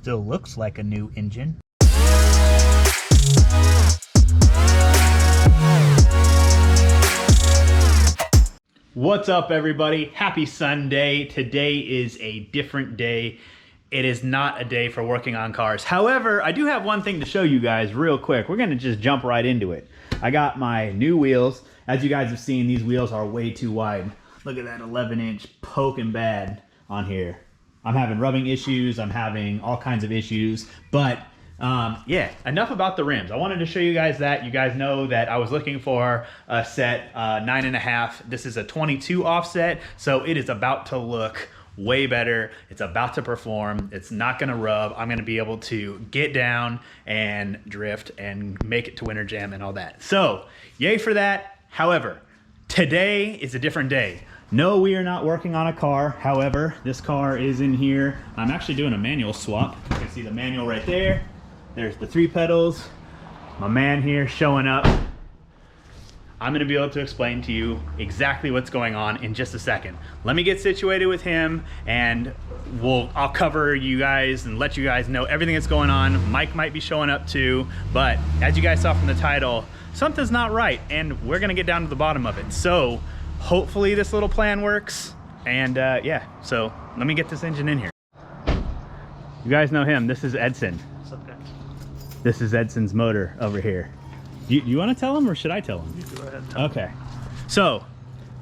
still looks like a new engine. What's up, everybody? Happy Sunday. Today is a different day. It is not a day for working on cars. However, I do have one thing to show you guys real quick. We're gonna just jump right into it. I got my new wheels. As you guys have seen, these wheels are way too wide. Look at that 11-inch poking bad on here. I'm having rubbing issues. I'm having all kinds of issues, but yeah, enough about the rims. I wanted to show you guys that. You guys know that I was looking for a set 9.5. This is a 22 offset, so it is about to look way better. It's about to perform. It's not gonna rub. I'm gonna be able to get down and drift and make it to Winter Jam and all that. So yay for that. However, today is a different day. No, we are not working on a car. However, this car is in here. I'm actually doing a manual swap. You can see the manual right there. There's the 3 pedals. My man here showing up. I'm gonna be able to explain to you exactly what's going on in just a second. Let me get situated with him and I'll cover you guys and let you guys know everything that's going on. Mike might be showing up too, but as you guys saw from the title, something's not right and we're gonna get down to the bottom of it. So hopefully this little plan works. And yeah, so let me get this engine in here. You guys know him, this is Edson. What's up, guys? This is Edson's motor over here. You want to tell him or should I tell him? You go ahead. Okay. So,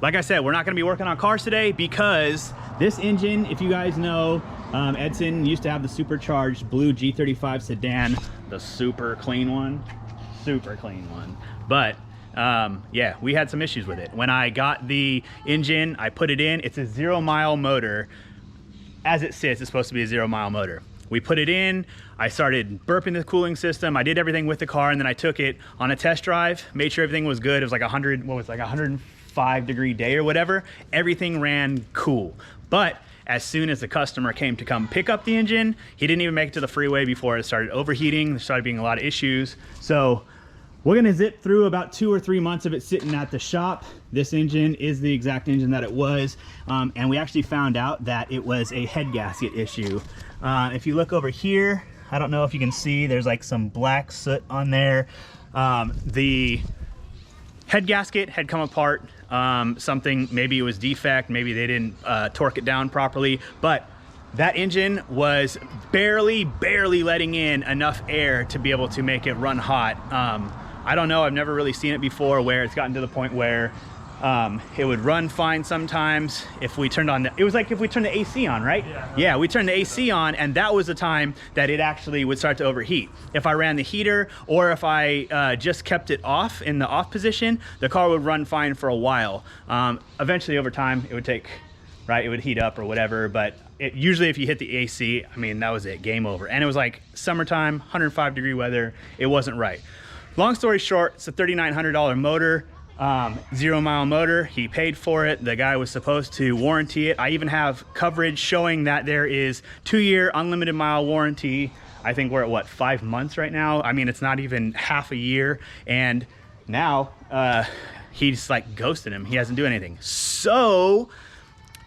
like I said, we're not going to be working on cars today because this engine, if you guys know, Edson used to have the supercharged blue G35 sedan, the super clean one. But yeah, we had some issues with it. When I got the engine, I put it in. It's a 0-mile motor. As it sits, it's supposed to be a 0-mile motor. We put it in, I started burping the cooling system, I did everything with the car, and then I took it on a test drive, made sure everything was good. It was like 105-degree day or whatever. Everything ran cool. But as soon as the customer came to come pick up the engine, he didn't even make it to the freeway before it started overheating. There started being a lot of issues. So we're gonna zip through about 2 or 3 months of it sitting at the shop. This engine is the exact engine that it was. And we actually found out that it was a head gasket issue. If you look over here, I don't know if you can see, there's like some black soot on there. The head gasket had come apart. Something, maybe it was defect, maybe they didn't torque it down properly, but that engine was barely letting in enough air to be able to make it run hot. I don't know, I've never really seen it before where it's gotten to the point where it would run fine sometimes if we turned on it was like if we turned the AC on, right? Yeah, we turned the AC on and that was the time that it actually would start to overheat. If I ran the heater or if I just kept it off in the off position, the car would run fine for a while. Eventually over time it would take, right, it would heat up or whatever, but usually if you hit the AC, I mean, that was it, game over. And it was like summertime, 105-degree weather, it wasn't right. Long story short, it's a $3,900 motor. 0-mile motor. He paid for it. The guy was supposed to warranty it. I even have coverage showing that there is 2-year unlimited mile warranty. I think we're at what, 5 months right now? I mean, it's not even half a year. And now he's like ghosted him. He hasn't done anything. So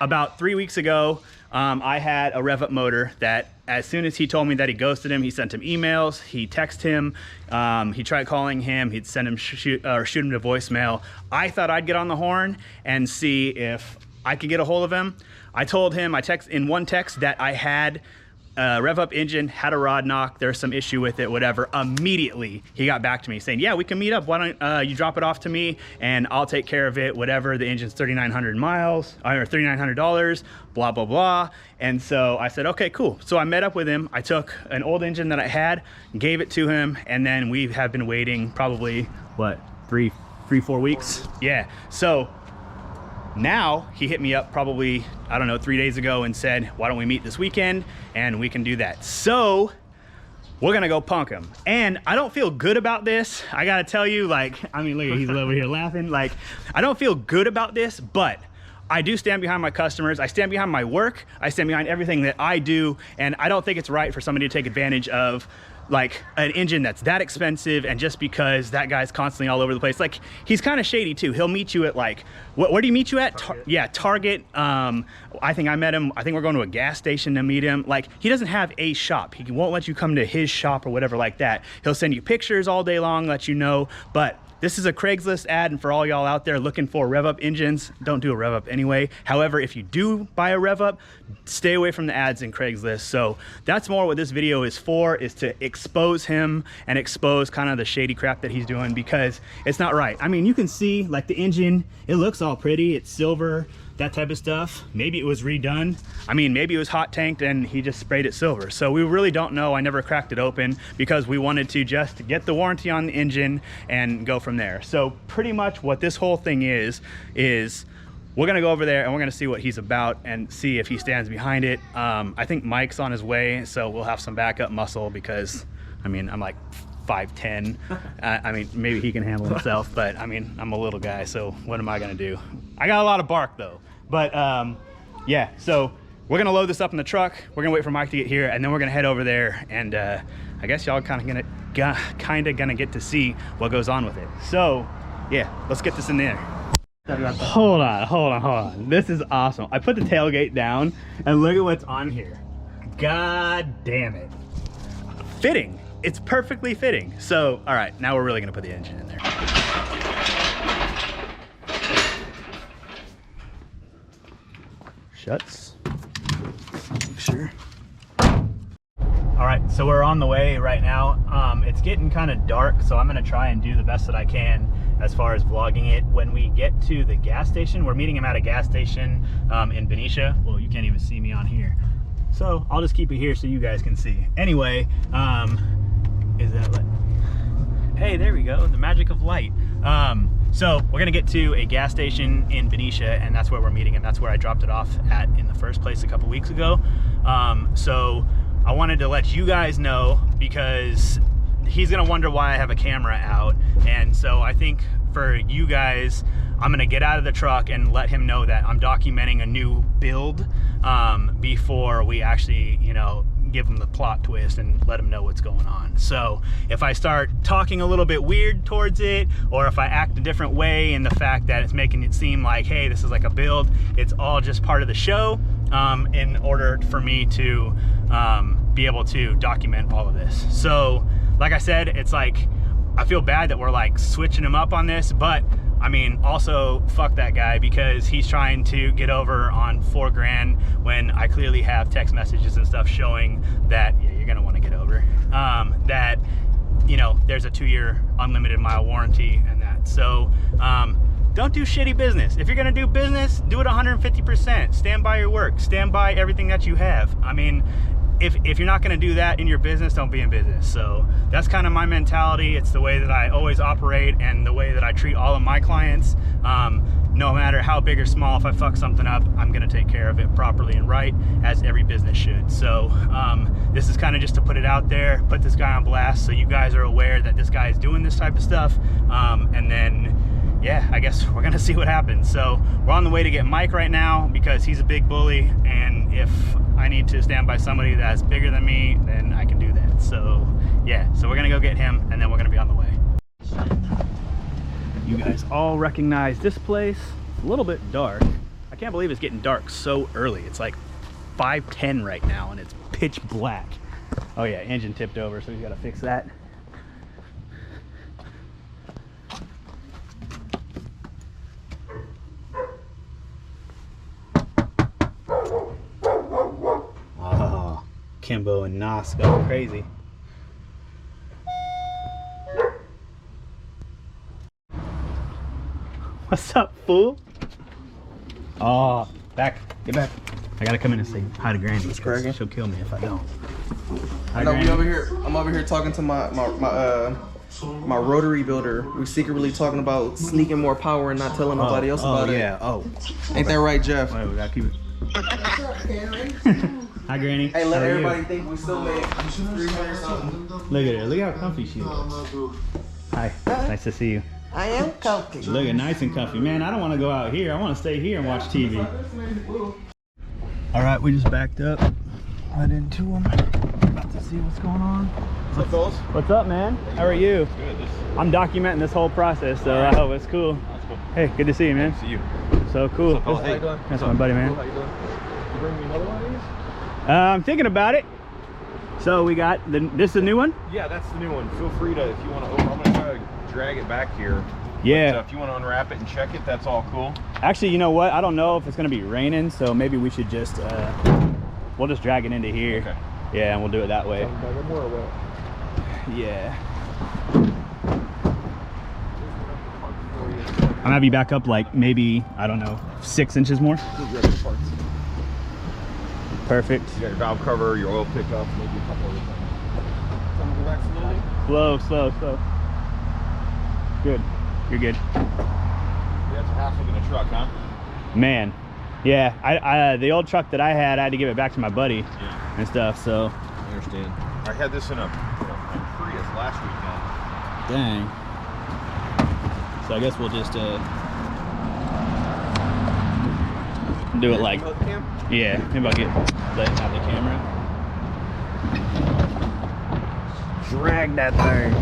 about 3 weeks ago, I had a rev up motor that as soon as he told me that he ghosted him, he sent him emails, he texted him, he tried calling him, he'd send him shoot him to voicemail. I thought I'd get on the horn and see if I could get a hold of him. I told him, I text in one text that I had rev up engine, had a rod knock, there's some issue with it, whatever. Immediately he got back to me saying, yeah, we can meet up, why don't you drop it off to me and I'll take care of it, whatever. The engine's 3,900 miles or $3,900, blah blah blah. And so I said, okay, cool. So I met up with him. I took an old engine that I had, gave it to him, and then we have been waiting probably what, 3-4 weeks. Yeah, so now he hit me up probably, I don't know, 3 days ago and said, why don't we meet this weekend and we can do that. So we're gonna go punk him. And I don't feel good about this. I gotta tell you, like, I mean, look, he's over here laughing. Like, I don't feel good about this, but I do stand behind my customers. I stand behind my work. I stand behind everything that I do. And I don't think it's right for somebody to take advantage of like an engine that's that expensive, and just because that guy's constantly all over the place. Like, he's kind of shady too. He'll meet you at like, where do you meet you at? Target. I think I met him. I think we're going to a gas station to meet him. Like, he doesn't have a shop. He won't let you come to his shop or whatever like that. He'll send you pictures all day long, let you know. But this is a Craigslist ad, and for all y'all out there looking for rev-up engines, don't do a rev-up anyway. However, if you do buy a rev-up, stay away from the ads in Craigslist. So that's more what this video is for, is to expose him and expose kind of the shady crap that he's doing, because it's not right. I mean, you can see like the engine, it looks all pretty, it's silver, that type of stuff. Maybe it was redone. I mean, maybe it was hot tanked and he just sprayed it silver. So we really don't know. I never cracked it open because we wanted to just get the warranty on the engine and go from there. So pretty much what this whole thing is we're gonna go over there and we're gonna see what he's about and see if he stands behind it. I think Mike's on his way, so we'll have some backup muscle, because I mean, I'm like 5'10". I mean, maybe he can handle himself, but I mean, I'm a little guy, so what am I gonna do? I got a lot of bark though. But yeah, so we're gonna load this up in the truck. We're gonna wait for Mike to get here, and then we're gonna head over there, and I guess y'all kind of gonna get to see what goes on with it. So yeah, let's get this in there. Hold on. This is awesome. I put the tailgate down, and look at what's on here. God damn it. Fitting. It's perfectly fitting. So, all right, now we're really gonna put the engine in there. Shuts. Make sure. All right, so we're on the way right now. It's getting kind of dark, so I'm gonna try and do the best that I can as far as vlogging it. When we get to the gas station, we're meeting him at a gas station in Benicia. Well, you can't even see me on here, so I'll just keep it here so you guys can see. Anyway, is that lit? Hey, there we go, the magic of light. So we're gonna get to a gas station in Benicia, and that's where we're meeting him. That's where I dropped it off at in the first place a couple weeks ago. So I wanted to let you guys know, because he's gonna wonder why I have a camera out. And so I think for you guys, I'm gonna get out of the truck and let him know that I'm documenting a new build before we actually, you know, give him the plot twist and let him know what's going on. So if I start talking a little bit weird towards it, or if I act a different way in the fact that it's making it seem like, hey, this is like a build, it's all just part of the show in order for me to be able to document all of this. So like I said, it's like, I feel bad that we're like switching him up on this, but I mean, also fuck that guy, because he's trying to get over on $4 grand when I clearly have text messages and stuff showing that, yeah, you're gonna want to get over that, you know, there's a 2-year unlimited mile warranty and that. So don't do shitty business. If you're gonna do business, do it 150%. Stand by your work, stand by everything that you have. I mean, if you're not going to do that in your business, don't be in business. So that's kind of my mentality. It's the way that I always operate and the way that I treat all of my clients. No matter how big or small, if I fuck something up, I'm going to take care of it properly and right, as every business should. So this is kind of just to put it out there, put this guy on blast, so you guys are aware that this guy is doing this type of stuff. And then, yeah, I guess we're gonna see what happens. So we're on the way to get Mike right now, because he's a big bully, and if I need to stand by somebody that's bigger than me, then I can do that. So yeah, so we're gonna go get him, and then we're gonna be on the way. You guys all recognize this place. It's a little bit dark. I can't believe it's getting dark so early. It's like 5:10 right now, and it's pitch black. Oh yeah, engine tipped over, so we gotta fix that. Kimbo and Nas going crazy. What's up, fool? Oh, back. Get back. I gotta come in and say hi to Granny. It's cracking. She'll kill me if I don't. I know we over here. I'm over here talking to my rotary builder. We're secretly talking about sneaking more power and not telling nobody else about it. Yeah. Oh. Ain't that right, Jeff? Wait, we gotta keep it. Hi, Granny. Hey, let everybody think we still made 300 something. Look at her. Look how comfy she looks. Hi. Nice to see you. I am comfy. Looking nice and comfy. Man, I don't want to go out here. I want to stay here and watch TV. All right, we just backed up right into them. About to see what's going on. What's up, fellas? What's up, man? How are you? Good. I'm documenting this whole process, so I hope it's cool. That's cool. Hey, good to see you, man. See you. So cool. What's up, fellas? How you doing? That's my buddy, man. How you doing? You bring me another one of these? I'm thinking about it. So we got this is a new one? Yeah, that's the new one. Feel free to, if you want to open, I'm going to try to drag it back here. Yeah. But, if you want to unwrap it and check it, that's all cool. Actually, you know what? I don't know if it's going to be raining, so maybe we should just, we'll just drag it into here. Okay. Yeah, and we'll do it that way. Yeah. I'm gonna have you back up like maybe, I don't know, 6 inches more. Perfect. You got your valve cover, your oil pickup, maybe a couple other things. Come go back slowly. Slow. Good. You're good. Yeah, it's a hassle in a truck, huh? Man. Yeah, I the old truck that I had to give it back to my buddy Yeah. and stuff, so. I understand. I had this in a Prius last weekend. Dang. So I guess we'll just do it like, yeah, maybe I'll get that out the camera. Drag that thing.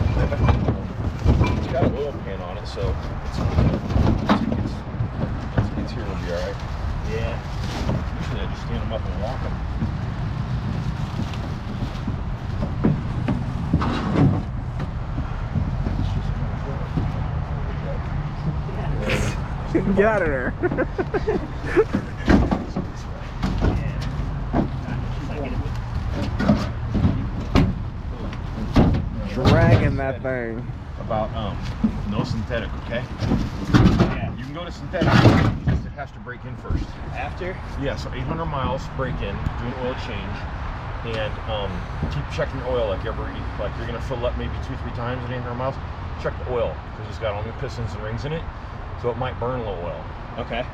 It's got an oil pan on it, so it's here will be alright. Yeah. Usually I just stand them up and walk them. Get out of there. Dragging that thing. About no synthetic, okay? Yeah. You can go to synthetic, just it has to break in first. After? Yeah, so 800 miles break in, do an oil change, and keep checking the oil like you're gonna fill up maybe 2-3 times at 800 miles. Check the oil because it's got only pistons and rings in it, so it might burn a little oil. Okay.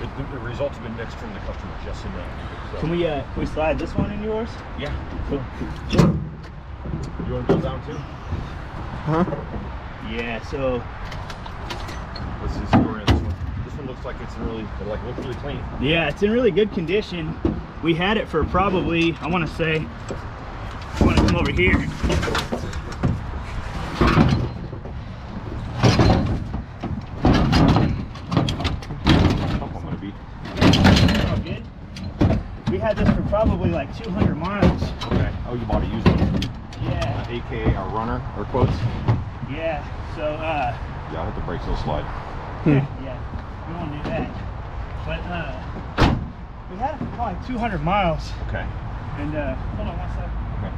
The results have been mixed from the customer, just so you know. So, Can we slide this one in yours? yeah. Cool. You want to go down too? Huh? Yeah, so What's the story on this one? This one looks like it's looks really clean. yeah, it's in really good condition. We had it for probably, I want to come over here. Oh, good. We had this for probably like 200 miles. Okay. Oh, you bought a used one? Yeah. AKA our runner, or quotes? Yeah. So Yeah, I hit the brakes, it'll slide. yeah, we won't do that. But we had it for probably 200 miles. Okay. And hold on one second. Okay.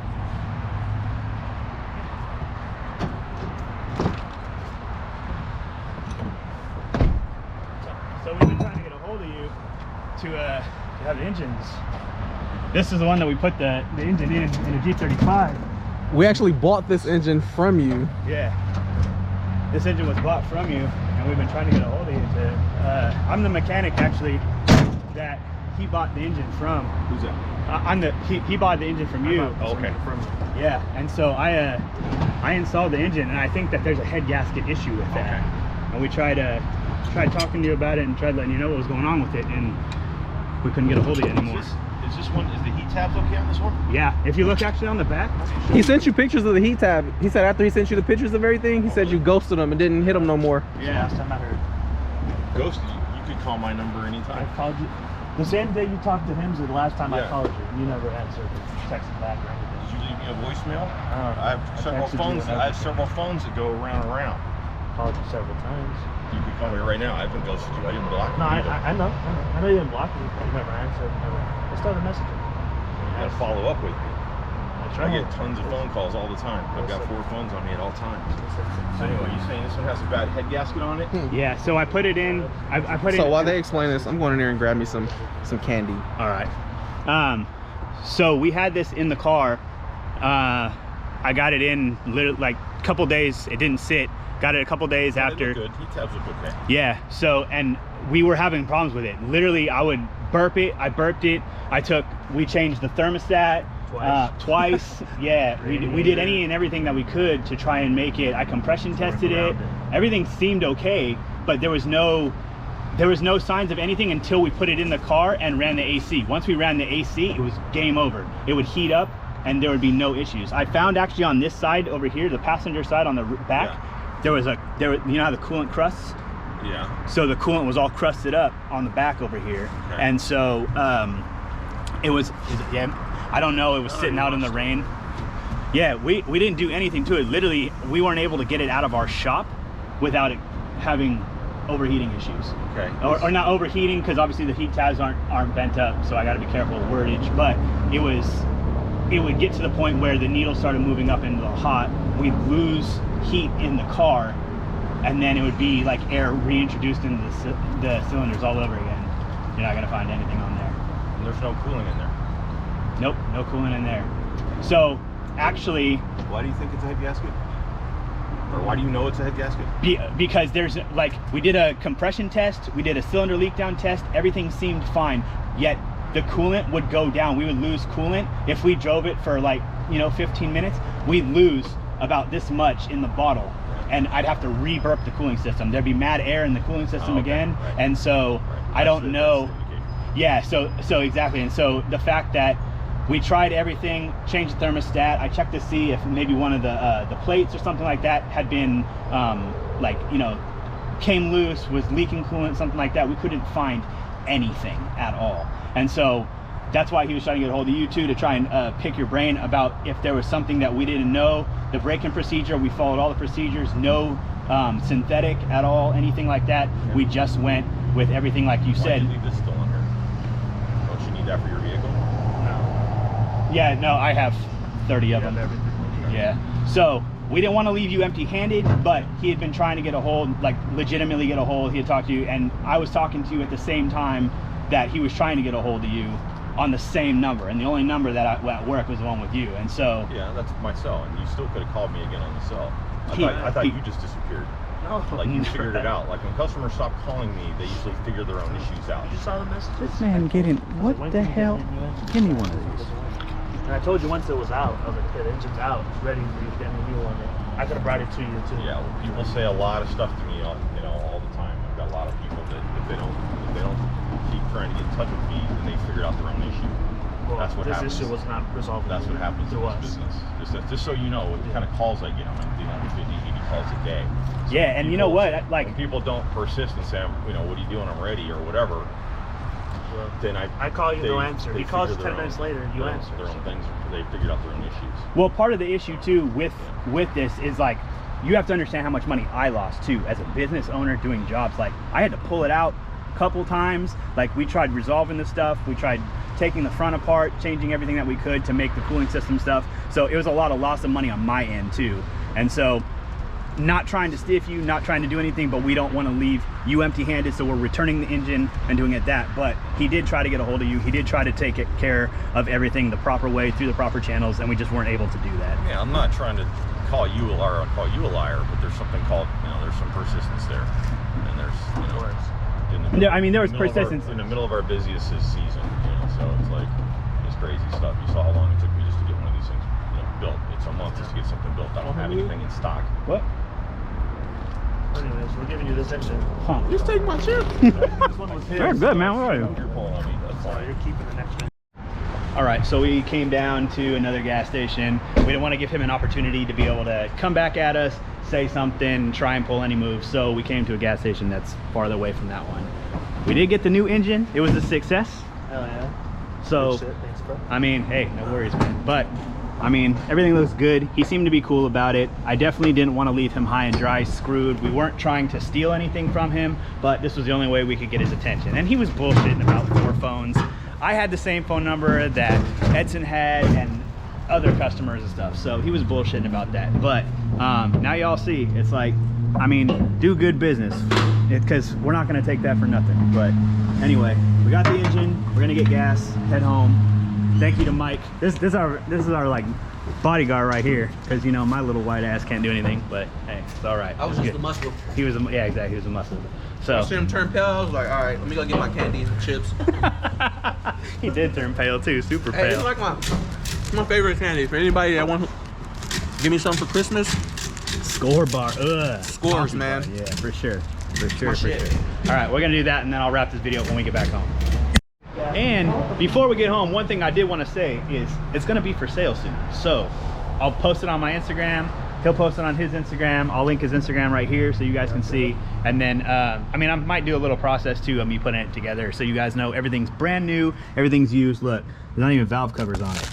So we've been trying to get a hold of you to have engines. This is the one that we put the engine in a G35. We actually bought this engine from you. Yeah. This engine was bought from you, and we've been trying to get a hold of you to. I'm the mechanic actually that he bought the engine from. Who's that? He bought the engine from you. Oh, okay. Yeah, and so I installed the engine, and I think that there's a head gasket issue with that. Okay. And we tried talking to you about it and tried letting you know what was going on with it, and we couldn't get a hold of you anymore. Is the heat tabs okay on this one? Yeah, if you look actually on the back. He sent you pictures of the heat tab. He said after he sent you the pictures of everything, he said you ghosted him and didn't hit him no more. Yeah, last time I heard. Ghosted you. You could call my number anytime. I called you. The same day you talked to him is the last time I Yeah. called you. You never answered, texted back or anything. Did you leave me a voicemail? Oh, I have several texted you phones. and I have several phones that go around and around. Called you several times. You could call me right now. I haven't ghosted you. I didn't block you. No, either. I know. I know you didn't block me. You never answered. I still have a message. You gotta follow up with me. I get tons of phone calls all the time. I've got 4 phones on me at all times. So anyway, you saying this one has a bad head gasket on it? Yeah, so I put it in. I put it. So while they explain this, I'm going in there and grab me some candy. All right. So we had this in the car. I got it in literally like a couple days. It didn't sit. Got it a couple days after. They look good. Heat tabs look okay. Yeah. So, and we were having problems with it. Literally, I would burp it. I burped it. We changed the thermostat. Twice. Yeah, we did any and everything that we could to try and make it. I compression tested it. Everything seemed okay, but there was no signs of anything until we put it in the car and ran the AC. Once we ran the AC, it was game over. It would heat up and there would be no issues. I found actually on this side over here, the passenger side on the back, you know how the coolant crusts? Yeah. So the coolant was all crusted up on the back over here. Okay. And so I don't know, it was sitting out in the rain. Yeah, we didn't do anything to it. Literally, we weren't able to get it out of our shop without it having overheating issues. Okay. Or not overheating, because obviously the heat tabs aren't bent up, so I got to be careful with wordage. But it would get to the point where the needle started moving up into the hot. We'd lose heat in the car, and then it would be like air reintroduced into the cylinders all over again. You're not gonna find anything on there. And there's no cooling in there. Nope, no coolant in there. So actually, why do you think it's a head gasket? Or why do you know it's a head gasket? Because there's like, we did a compression test, we did a cylinder leak down test, everything seemed fine, yet the coolant would go down. We would lose coolant if we drove it for like, 15 minutes. We'd lose about this much in the bottle, and I'd have to re-burp the cooling system. There'd be mad air in the cooling system again, right. And so I don't know. Yeah, so exactly. And so the fact that we tried everything, changed the thermostat. I checked to see if maybe one of the plates or something like that had been came loose, was leaking coolant, something like that. We couldn't find anything at all. And so that's why he was trying to get a hold of you too, to try and pick your brain about if there was something that we didn't know. The break-in procedure, we followed all the procedures, no synthetic at all, anything like that. Yeah. We just went with everything like you said. Why did you leave this still on here? Don't you need that for your vehicle? Yeah, no, I have 30 of them. Yeah. So we didn't want to leave you empty-handed, but he had been trying to get a hold, like legitimately get a hold. He had talked to you, and I was talking to you at the same time that he was trying to get a hold of you on the same number, and the only number that at work was the one with you. And so yeah, that's my cell, and you still could have called me again on the cell. I thought you just disappeared. No, like you figured it out. Like when customers stop calling me, they usually figure their own issues out. You saw the message? This man getting, what the hell? Give me one of these. And I told you once it was out, I was like, the engine's out, it's ready for you to get me a new one. I could have brought it to you too. Yeah, well, people say a lot of stuff to me, all the time. I've got a lot of people that if they don't keep trying to get in touch with me, then they figured out their own issue. Well, that's what happens. This issue was not resolved. That's what happens in this business. Just so you know, what kind of calls I get. I'm doing 150, 80 calls a day. So yeah, and you know what? Like, when people don't persist and say, what are you doing? I'm ready, or whatever. Well, then I call you, no answer. He calls 10 minutes later, you answer. Their own things. They figured out their own issues. Well, part of the issue too with this is like, you have to understand how much money I lost too as a business owner doing jobs. Like, I had to pull it out a couple times. Like, we tried resolving the stuff, we tried taking the front apart, changing everything that we could to make the cooling system stuff. So it was a lot of loss of money on my end too. And so, not trying to stiff you, not trying to do anything, but we don't want to leave you empty-handed, so we're returning the engine and doing it that. But he did try to get a hold of you. He did try to take care of everything the proper way through the proper channels, and we just weren't able to do that. Yeah, I'm not trying to call you a liar. I'll call you a liar, but there's something called, there's some persistence there, and there's, there was persistence in the middle of our busiest season. So it's like, it's crazy stuff. You saw how long it took me just to get one of these things, built. It's a month just to get something built. I don't have anything in stock. What? Anyways, we're giving you this engine. Huh. Just take my chip. This one was his. Very good, man. Where are you? You're pulling on me. That's Sorry, fine. you're keeping the next one. All right, so we came down to another gas station. We didn't want to give him an opportunity to be able to come back at us, say something, try and pull any moves. So we came to a gas station that's farther away from that one. We did get the new engine. It was a success. Hell yeah. So, good shit. Thanks, bro. I mean, hey, no worries, man. But, I mean, everything looks good. He seemed to be cool about it. I definitely didn't want to leave him high and dry, screwed. We weren't trying to steal anything from him, but this was the only way we could get his attention. And he was bullshitting about 4 phones. I had the same phone number that Edson had and other customers and stuff, so he was bullshitting about that. But now y'all see, it's like, I mean, do good business, because we're not going to take that for nothing. But anyway, we got the engine, we're going to get gas, head home. Thank you to Mike. This is our like bodyguard right here, because my little white ass can't do anything, but hey, it's all right. I was just a muscle. He was yeah, exactly, he was a muscle. So I see him turn pale. I was like, all right, let me go get my candy and chips. he did turn pale too, super pale. Hey, it's like my favorite candy. For anybody that wants to give me some for Christmas, Score bar. Ugh. Scores, Coffee man. bar. Yeah, for sure. For sure, My for shit. sure. All right, we're gonna do that and then I'll wrap this video up when we get back home. And before we get home, one thing I did want to say is it's gonna be for sale soon. So I'll post it on my Instagram. He'll post it on his Instagram. I'll link his Instagram right here so you guys can see. And then, I mean, I might do a little process too of me putting it together so you guys know everything's brand new, everything's used. Look, there's not even valve covers on it.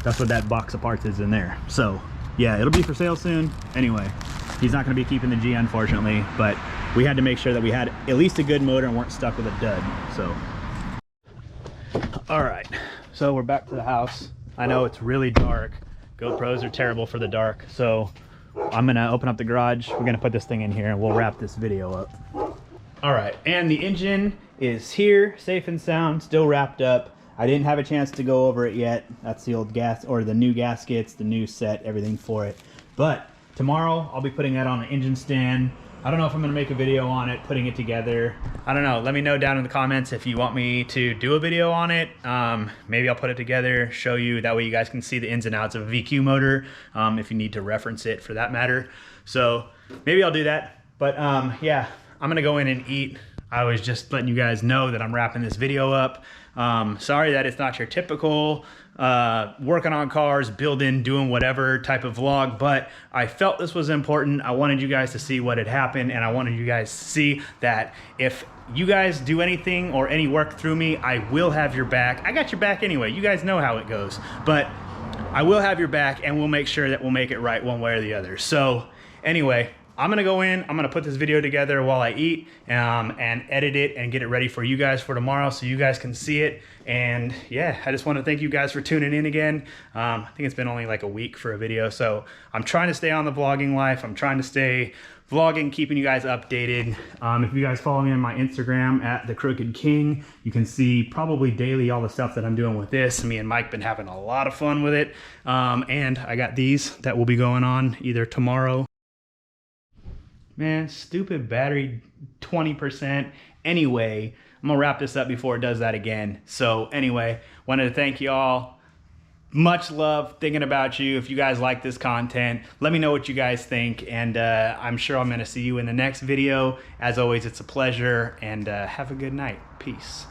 That's what that box of parts is in there. So yeah, it'll be for sale soon. Anyway, he's not gonna be keeping the G, unfortunately, but we had to make sure that we had at least a good motor and weren't stuck with a dud, so. All right, so we're back to the house. I know it's really dark. GoPros are terrible for the dark, so I'm gonna open up the garage. We're gonna put this thing in here and we'll wrap this video up. All right, and the engine is here, safe and sound, still wrapped up. I didn't have a chance to go over it yet. That's the old gas, or the new gaskets, the new set, everything for it. But tomorrow I'll be putting that on an engine stand. I don't know if I'm gonna make a video on it, putting it together. I don't know, let me know down in the comments if you want me to do a video on it. Maybe I'll put it together, show you, that way you guys can see the ins and outs of a VQ motor, if you need to reference it for that matter. So maybe I'll do that, but yeah, I'm gonna go in and eat. I was just letting you guys know that I'm wrapping this video up. Sorry that it's not your typical working on cars, building, doing whatever type of vlog, but I felt this was important. I wanted you guys to see what had happened, and I wanted you guys to see that if you guys do anything or any work through me, I will have your back. I got your back anyway. You guys know how it goes, but I will have your back and we'll make sure that we'll make it right one way or the other. So anyway, I'm gonna go in, I'm gonna put this video together while I eat and edit it and get it ready for you guys for tomorrow so you guys can see it. And yeah, I just want to thank you guys for tuning in again. I think it's been only like a week for a video, so I'm trying to stay on the vlogging life. I'm trying to stay vlogging, keeping you guys updated. If you guys follow me on my Instagram at The Crooked King, you can see probably daily all the stuff that I'm doing with this. Me and Mike been having a lot of fun with it. And I got these that will be going on either tomorrow. Man, stupid battery, 20%. Anyway, I'm gonna wrap this up before it does that again. So anyway, wanted to thank y'all. Much love, thinking about you. If you guys like this content, let me know what you guys think. And I'm sure I'm gonna see you in the next video. As always, it's a pleasure, and have a good night. Peace.